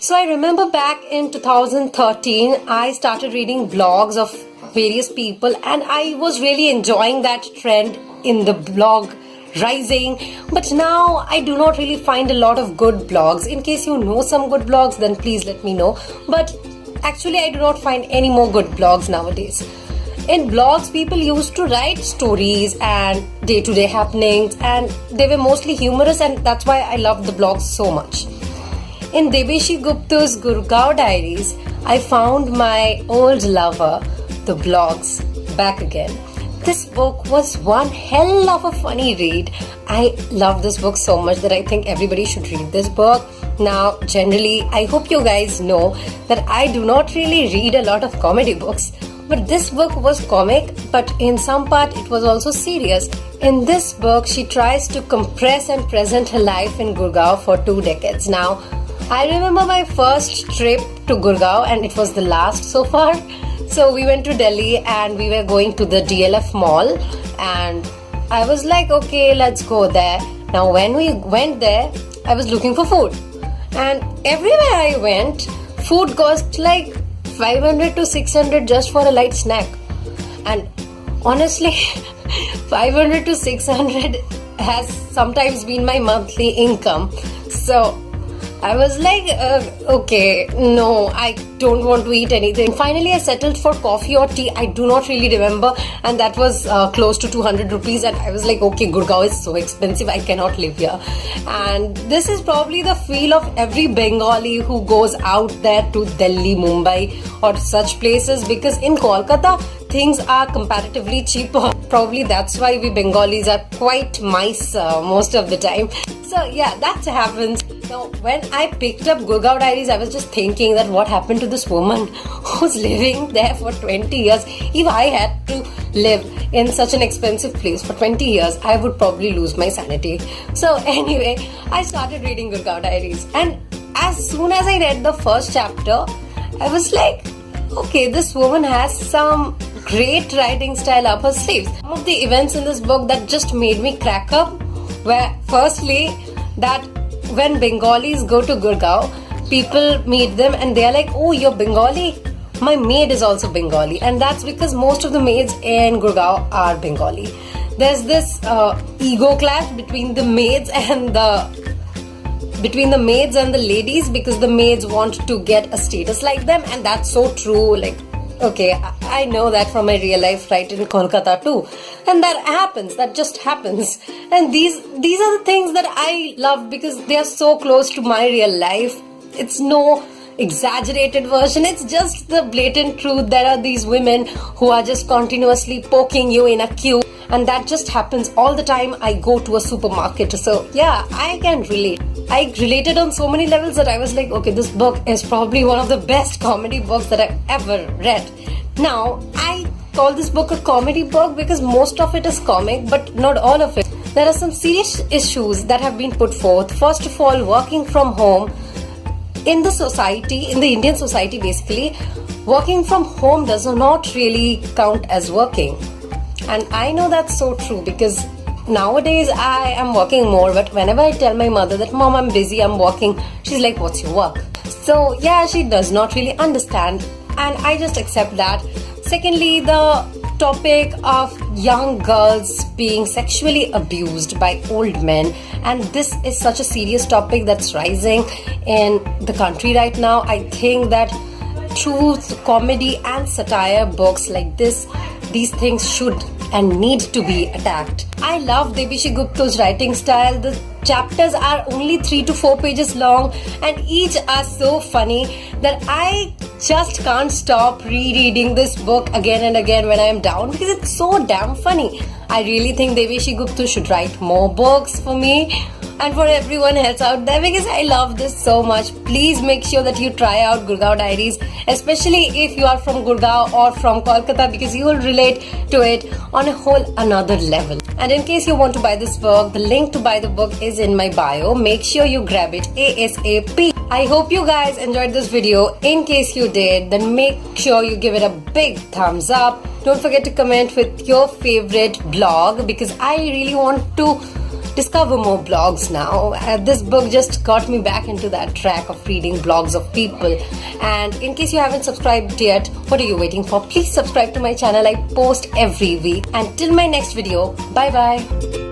So I remember back in 2013, I started reading blogs of various people and I was really enjoying that trend in the blog rising. But now I do not really find a lot of good blogs. In case you know some good blogs, then please let me know. But actually I do not find any more good blogs nowadays. In blogs, people used to write stories and day-to-day happenings, and they were mostly humorous, and that's why I loved the blogs so much. In Debeshi Gooptu's Gurgaon Diaries, I found my old lover, the blogs, back again. This book was one hell of a funny read. I love this book so much that I think everybody should read this book. Now, generally, I hope you guys know that I do not really read a lot of comedy books. But this book was comic, but in some part it was also serious. In this book, she tries to compress and present her life in Gurgaon for 2 decades. Now, I remember my first trip to Gurgaon, and it was the last so far. So we went to Delhi and we were going to the DLF mall, and I was like, okay, let's go there. Now when we went there, I was looking for food, and everywhere I went, food cost like 500 to 600 just for a light snack. And honestly, 500 to 600 has sometimes been my monthly income. So I was like, okay, no, I don't want to eat anything. Finally, I settled for coffee or tea. I do not really remember. And that was close to 200 rupees. And I was like, okay, Gurgaon is so expensive. I cannot live here. And this is probably the feel of every Bengali who goes out there to Delhi, Mumbai or such places. Because in Kolkata, things are comparatively cheaper. Probably that's why we Bengalis are quite mice most of the time. So yeah, that happens. Now, when I picked up Gurgaon Diaries, I was just thinking that what happened to this woman who's living there for 20 years. If I had to live in such an expensive place for 20 years, I would probably lose my sanity. So anyway, I started reading Gurgaon Diaries, and as soon as I read the first chapter, I was like, okay, this woman has some great writing style up her sleeves. Some of the events in this book that just made me crack up were, firstly, that when Bengalis go to Gurgaon, people meet them and they are like, oh, you're Bengali? My maid is also Bengali. And that's because most of the maids in Gurgaon are Bengali. There's this ego clash between the maids and the ladies, because the maids want to get a status like them, and that's so true. Like, okay, I know that from my real life right in Kolkata too, and that just happens. And these are the things that I love because they are so close to my real life. It's no exaggerated version, it's just the blatant truth. There are these women who are just continuously poking you in a queue, and that just happens all the time I go to a supermarket. So yeah, I can relate. I related on so many levels that I was like, okay, this book is probably one of the best comedy books that I've ever read. Now, I call this book a comedy book because most of it is comic, but not all of it. There are some serious issues that have been put forth. First of all, working from home in the society, in the Indian society basically, working from home does not really count as working. And I know that's so true because nowadays I am working more, but whenever I tell my mother that, Mom, I'm busy, I'm working, she's like, what's your work? So yeah, she does not really understand, and I just accept that. Secondly, the topic of young girls being sexually abused by old men, and this is such a serious topic that's rising in the country right now. I think that truth, comedy and satire books like this, these things should and need to be attacked. I love Debeshi Gooptu's writing style. The chapters are only 3 to 4 pages long, and each are so funny that I just can't stop rereading this book again and again when I am down because it's so damn funny. I really think Debeshi Gooptu should write more books for me and for everyone else out there because I love this so much. Please make sure that you try out Gurgaon Diaries, especially if you are from Gurgaon or from Kolkata, because you will relate to it on a whole another level. And in case you want to buy this book, the link to buy the book is in my bio. Make sure you grab it ASAP. I hope you guys enjoyed this video. In case you did, then make sure you give it a big thumbs up. Don't forget to comment with your favorite blog because I really want to discover more blogs now. This book just got me back into that track of reading blogs of people. And in case you haven't subscribed yet, what are you waiting for? Please subscribe to my channel. I post every week. And till my next video, bye bye.